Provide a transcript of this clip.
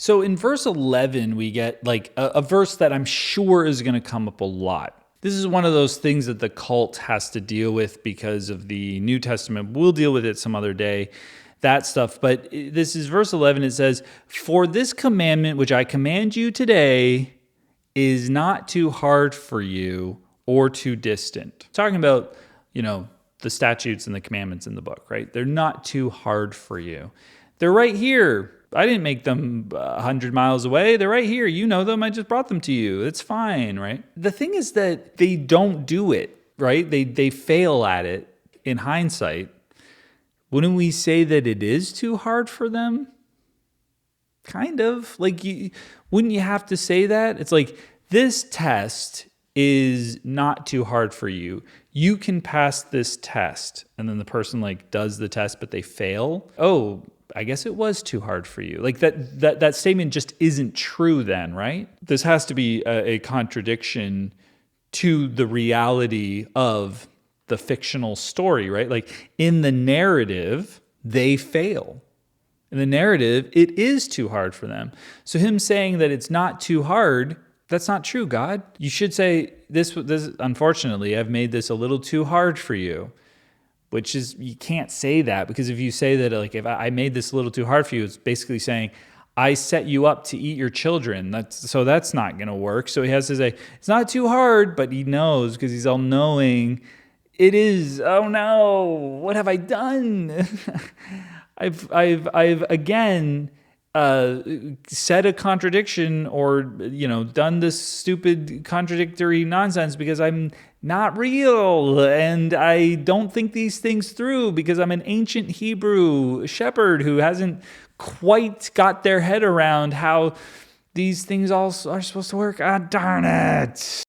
So in verse 11, we get like a verse that I'm sure is going to come up a lot. This is one of those things that the cult has to deal with because of the New Testament. We'll deal with it some other day, that stuff. But this is verse 11. It says, "For this commandment which I command you today is not too hard for you or too distant." Talking about, the statutes and the commandments in the book, right? They're not too hard for you. They're right here. I didn't make them 100 miles away. They're right here. You know them. I just brought them to you. It's fine, right? The thing is that they don't do it, right? They fail at it in hindsight. Wouldn't we say that it is too hard for them? Kind of. Wouldn't you have to say that? It's like, this test is not too hard for you. You can pass this test. And then the person does the test, but they fail. Oh, I guess it was too hard for you. That statement just isn't true then, right? This has to be a contradiction to the reality of the fictional story, right? In the narrative, they fail. In the narrative, it is too hard for them. So him saying that it's not too hard, that's not true, God. You should say, this unfortunately, I've made this a little too hard for you. Which is, you can't say that, because if you say that, if I made this a little too hard for you, it's basically saying, I set you up to eat your children. That's not going to work. So he has to say, it's not too hard, but he knows, because he's all knowing. It is, oh no, what have I done? I've again said a contradiction, or done this stupid contradictory nonsense, because I'm not real and I don't think these things through, because I'm an ancient Hebrew shepherd who hasn't quite got their head around how these things all are supposed to work. Ah, darn it.